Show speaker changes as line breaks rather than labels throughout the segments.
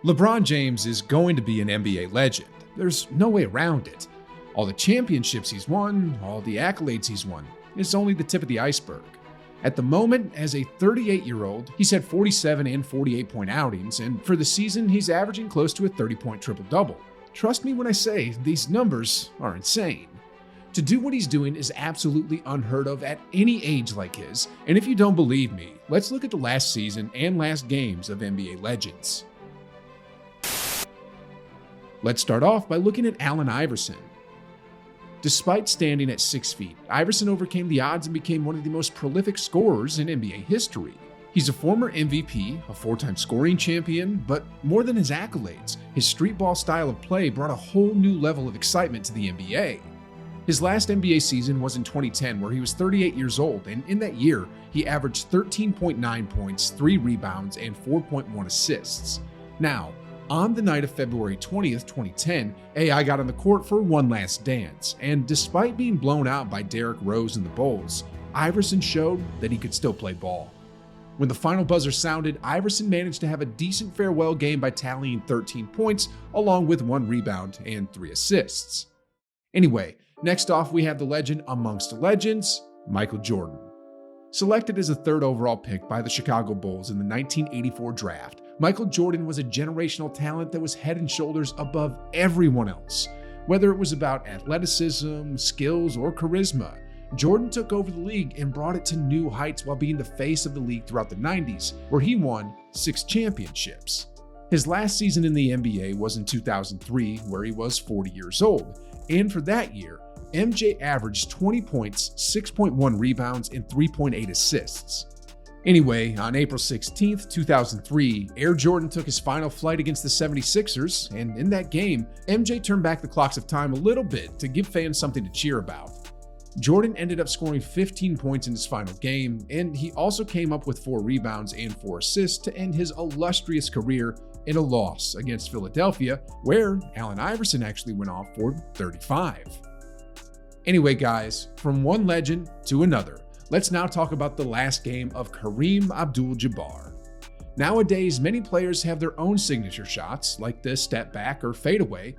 LeBron James is going to be an NBA legend. There's no way around it. All the championships he's won, all the accolades he's won, is only the tip of the iceberg. At the moment, as a 38-year-old, he's had 47 and 48-point outings, and for the season, he's averaging close to a 30-point triple-double. Trust me when I say these numbers are insane. To do what he's doing is absolutely unheard of at any age like his, and if you don't believe me, let's look at the last season and last games of NBA legends. Let's start off by looking at Allen Iverson. Despite standing at 6 feet, Iverson overcame the odds and became one of the most prolific scorers in NBA history. He's a former MVP, a 4-time scoring champion, but more than his accolades, his street ball style of play brought a whole new level of excitement to the NBA. His last NBA season was in 2010, where he was 38 years old, and in that year, he averaged 13.9 points, 3 rebounds, and 4.1 assists. Now, on the night of February 20th, 2010, AI got on the court for one last dance, and despite being blown out by Derrick Rose and the Bulls, Iverson showed that he could still play ball. When the final buzzer sounded, Iverson managed to have a decent farewell game by tallying 13 points, along with 1 rebound and 3 assists. Anyway, next off we have the legend amongst legends, Michael Jordan. Selected as a 3rd overall pick by the Chicago Bulls in the 1984 draft, Michael Jordan was a generational talent that was head and shoulders above everyone else. Whether it was about athleticism, skills, or charisma, Jordan took over the league and brought it to new heights while being the face of the league throughout the 90s, where he won 6 championships. His last season in the NBA was in 2003, where he was 40 years old, and for that year, MJ averaged 20 points, 6.1 rebounds, and 3.8 assists. Anyway, on April 16, 2003, Air Jordan took his final flight against the 76ers, and in that game, MJ turned back the clocks of time a little bit to give fans something to cheer about. Jordan ended up scoring 15 points in his final game, and he also came up with 4 rebounds and 4 assists to end his illustrious career in a loss against Philadelphia, where Allen Iverson actually went off for 35. Anyway, guys, from one legend to another, let's now talk about the last game of Kareem AbdulJabbar. Nowadays, many players have their own signature shots, like the step back or fadeaway.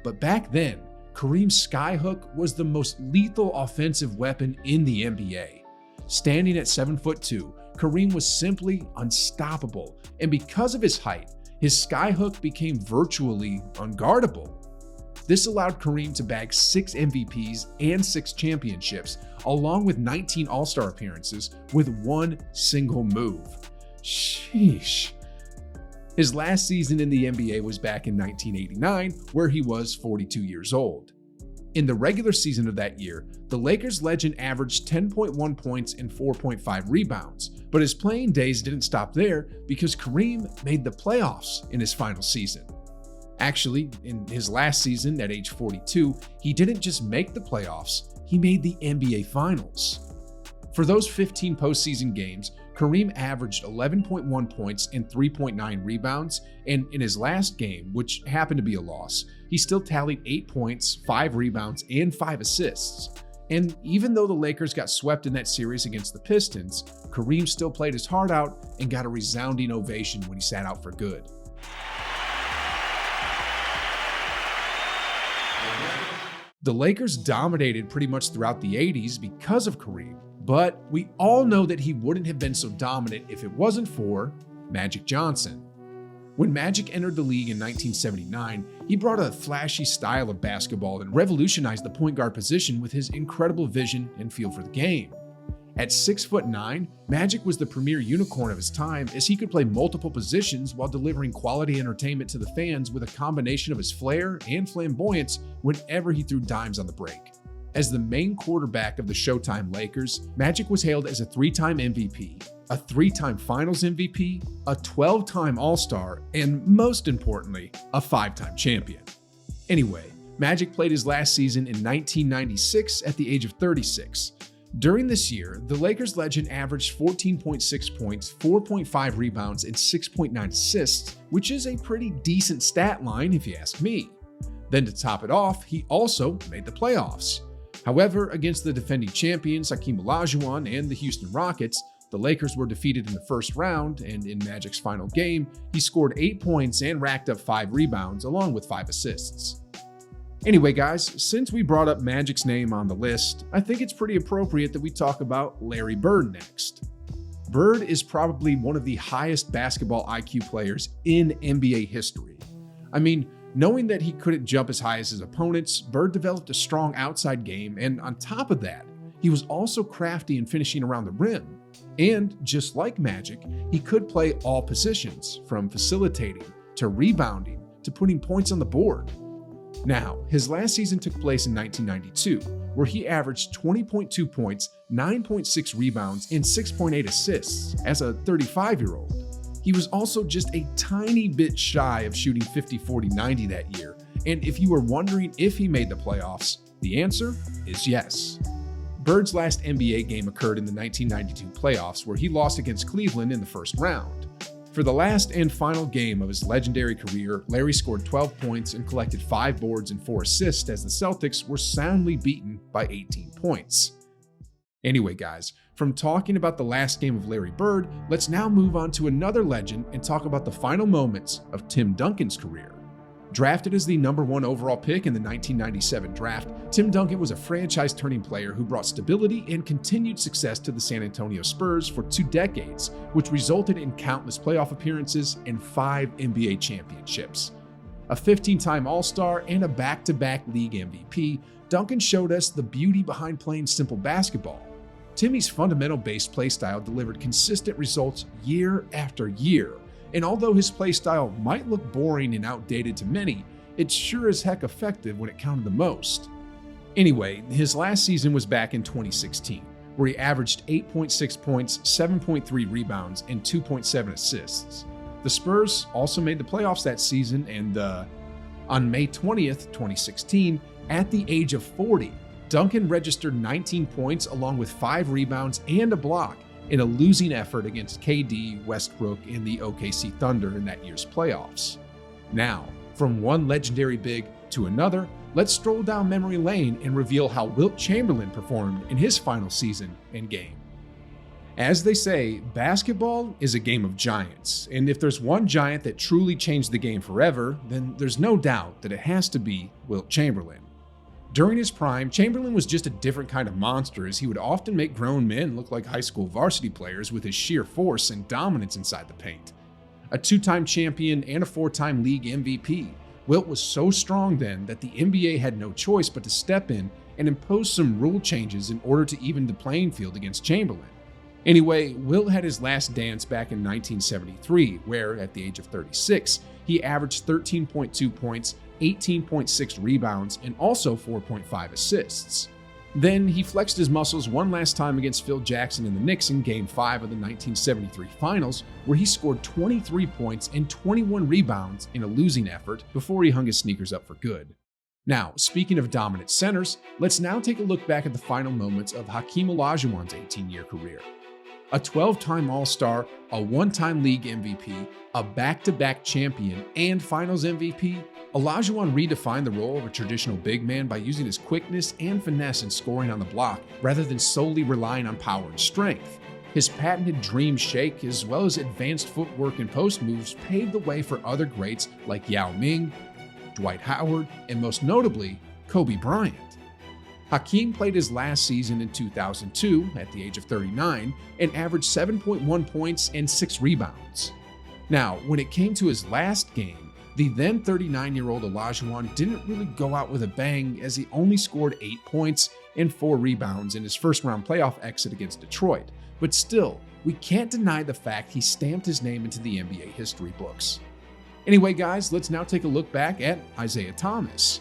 But back then, Kareem's skyhook was the most lethal offensive weapon in the NBA. Standing at 7'2", Kareem was simply unstoppable, and because of his height, his skyhook became virtually unguardable. This allowed Kareem to bag 6 MVPs and 6 championships, along with 19 All-Star appearances with one single move. Sheesh. His last season in the NBA was back in 1989, where he was 42 years old. In the regular season of that year, the Lakers legend averaged 10.1 points and 4.5 rebounds, but his playing days didn't stop there because Kareem made the playoffs in his final season. Actually, in his last season at age 42, he didn't just make the playoffs, he made the NBA Finals. For those 15 postseason games, Kareem averaged 11.1 points and 3.9 rebounds, and in his last game, which happened to be a loss, he still tallied 8 points, 5 rebounds, and 5 assists. And even though the Lakers got swept in that series against the Pistons, Kareem still played his heart out and got a resounding ovation when he sat out for good. The Lakers dominated pretty much throughout the 80s because of Kareem, but we all know that he wouldn't have been so dominant if it wasn't for Magic Johnson. When Magic entered the league in 1979, he brought a flashy style of basketball and revolutionized the point guard position with his incredible vision and feel for the game. At 6'9", Magic was the premier unicorn of his time, as he could play multiple positions while delivering quality entertainment to the fans with a combination of his flair and flamboyance whenever he threw dimes on the break. As the main quarterback of the Showtime Lakers, Magic was hailed as a 3-time MVP, a 3-time Finals MVP, a 12-time All-Star, and most importantly, a 5-time champion. Anyway, Magic played his last season in 1996 at the age of 36. During this year, the Lakers legend averaged 14.6 points, 4.5 rebounds, and 6.9 assists, which is a pretty decent stat line if you ask me. Then to top it off, he also made the playoffs. However, against the defending champions Hakeem Olajuwon and the Houston Rockets, The Lakers were defeated in the first round, and in Magic's final game, he scored 8 points and racked up 5 rebounds along with 5 assists. Anyway guys, since we brought up Magic's name on the list, I think it's pretty appropriate that we talk about Larry Bird next. Bird is probably one of the highest basketball IQ players in NBA history. I mean, knowing that he couldn't jump as high as his opponents, Bird developed a strong outside game, and on top of that, he was also crafty in finishing around the rim. And just like Magic, he could play all positions, from facilitating to rebounding to putting points on the board. Now, his last season took place in 1992, where he averaged 20.2 points, 9.6 rebounds, and 6.8 assists as a 35-year-old. He was also just a tiny bit shy of shooting 50-40-90 that year, and if you were wondering if he made the playoffs, the answer is yes. Bird's last NBA game occurred in the 1992 playoffs, where he lost against Cleveland in the first round. For the last and final game of his legendary career, Larry scored 12 points and collected 5 boards and 4 assists as the Celtics were soundly beaten by 18 points. Anyway guys, from talking about the last game of Larry Bird, let's now move on to another legend and talk about the final moments of Tim Duncan's career. Drafted as the #1 overall pick in the 1997 draft, Tim Duncan was a franchise-turning player who brought stability and continued success to the San Antonio Spurs for 2 decades, which resulted in countless playoff appearances and 5 NBA championships. A 15-time All-Star and a back-to-back league MVP, Duncan showed us the beauty behind playing simple basketball. Timmy's fundamental-based play style delivered consistent results year after year. And although his play style might look boring and outdated to many, it's sure as heck effective when it counted the most. Anyway, his last season was back in 2016, where he averaged 8.6 points, 7.3 rebounds, and 2.7 assists. The Spurs also made the playoffs that season, and on May 20th, 2016, at the age of 40, Duncan registered 19 points along with 5 rebounds and a block in a losing effort against KD, Westbrook, and the OKC Thunder in that year's playoffs. Now, from one legendary big to another, let's stroll down memory lane and reveal how Wilt Chamberlain performed in his final season and game. As they say, basketball is a game of giants, and if there's one giant that truly changed the game forever, then there's no doubt that it has to be Wilt Chamberlain. During his prime, Chamberlain was just a different kind of monster, as he would often make grown men look like high school varsity players with his sheer force and dominance inside the paint. A 2-time champion and a 4-time league MVP, Wilt was so strong then that the NBA had no choice but to step in and impose some rule changes in order to even the playing field against Chamberlain. Anyway, Wilt had his last dance back in 1973, where, at the age of 36, he averaged 13.2 points, 18.6 rebounds, and also 4.5 assists. Then he flexed his muscles one last time against Phil Jackson and the Knicks in Game 5 of the 1973 Finals, where he scored 23 points and 21 rebounds in a losing effort before he hung his sneakers up for good. Now, speaking of dominant centers, let's now take a look back at the final moments of Hakeem Olajuwon's 18-year career. A 12-time All-Star, a 1-time league MVP, a back-to-back champion, and Finals MVP, Olajuwon redefined the role of a traditional big man by using his quickness and finesse in scoring on the block rather than solely relying on power and strength. His patented dream shake, as well as advanced footwork and post moves, paved the way for other greats like Yao Ming, Dwight Howard, and most notably, Kobe Bryant. Hakeem played his last season in 2002 at the age of 39 and averaged 7.1 points and 6 rebounds. Now, when it came to his last game, the then 39-year-old Olajuwon didn't really go out with a bang, as he only scored 8 points and 4 rebounds in his first-round playoff exit against Detroit. But still, we can't deny the fact he stamped his name into the NBA history books. Anyway, guys, let's now take a look back at Isiah Thomas.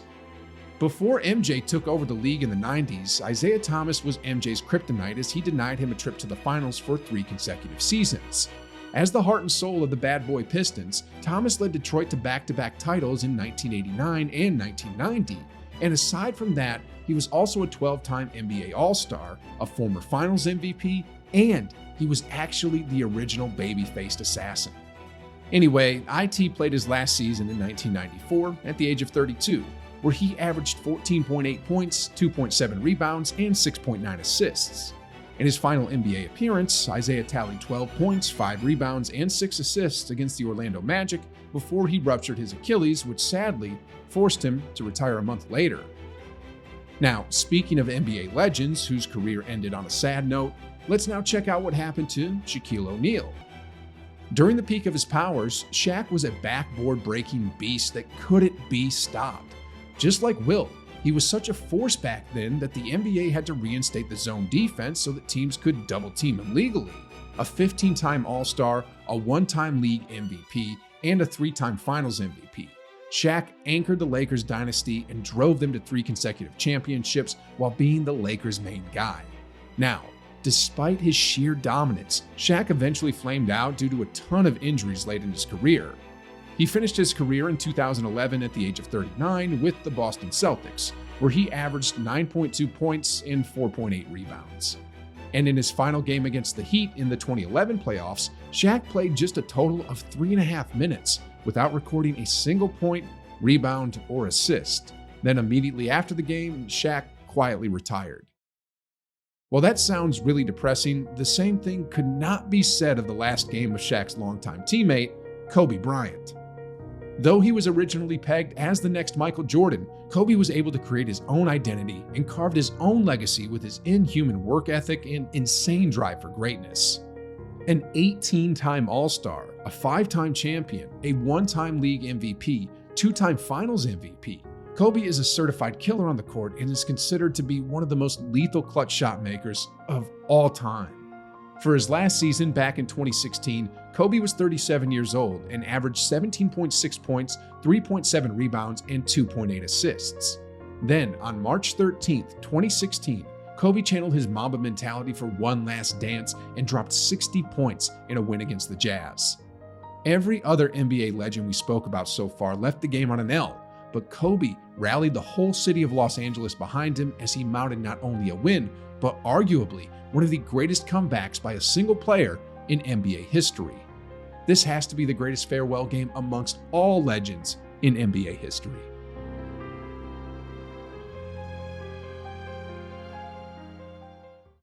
Before MJ took over the league in the 90s, Isiah Thomas was MJ's kryptonite, as he denied him a trip to the finals for 3 consecutive seasons. As the heart and soul of the Bad Boy Pistons, Thomas led Detroit to back-to-back titles in 1989 and 1990, and aside from that, he was also a 12-time NBA All-Star, a former Finals MVP, and he was actually the original baby-faced assassin. Anyway, IT played his last season in 1994 at the age of 32, where he averaged 14.8 points, 2.7 rebounds, and 6.9 assists. In his final NBA appearance, Isaiah tallied 12 points, 5 rebounds, and 6 assists against the Orlando Magic before he ruptured his Achilles, which sadly forced him to retire a month later. Now, speaking of NBA legends whose career ended on a sad note, let's now check out what happened to Shaquille O'Neal. During the peak of his powers, Shaq was a backboard-breaking beast that couldn't be stopped. Just like Wilt, he was such a force back then that the NBA had to reinstate the zone defense so that teams could double-team him legally. A 15-time All-Star, a 1-time league MVP, and a 3-time Finals MVP. Shaq anchored the Lakers dynasty and drove them to 3 consecutive championships while being the Lakers' main guy. Now, despite his sheer dominance, Shaq eventually flamed out due to a ton of injuries late in his career. He finished his career in 2011 at the age of 39 with the Boston Celtics, where he averaged 9.2 points and 4.8 rebounds. And in his final game against the Heat in the 2011 playoffs, Shaq played just a total of 3.5 minutes without recording a single point, rebound, or assist. Then immediately after the game, Shaq quietly retired. While that sounds really depressing, the same thing could not be said of the last game of Shaq's longtime teammate, Kobe Bryant. Though he was originally pegged as the next Michael Jordan, Kobe was able to create his own identity and carved his own legacy with his inhuman work ethic and insane drive for greatness. An 18-time All-Star, a 5-time champion, a 1-time league MVP, 2-time Finals MVP, Kobe is a certified killer on the court and is considered to be one of the most lethal clutch shot makers of all time. For his last season back in 2016, Kobe was 37 years old and averaged 17.6 points, 3.7 rebounds, and 2.8 assists. Then, on March 13, 2016, Kobe channeled his Mamba mentality for one last dance and dropped 60 points in a win against the Jazz. Every other NBA legend we spoke about so far left the game on an L, but Kobe rallied the whole city of Los Angeles behind him as he mounted not only a win, but arguably one of the greatest comebacks by a single player in NBA history. This has to be the greatest farewell game amongst all legends in NBA history.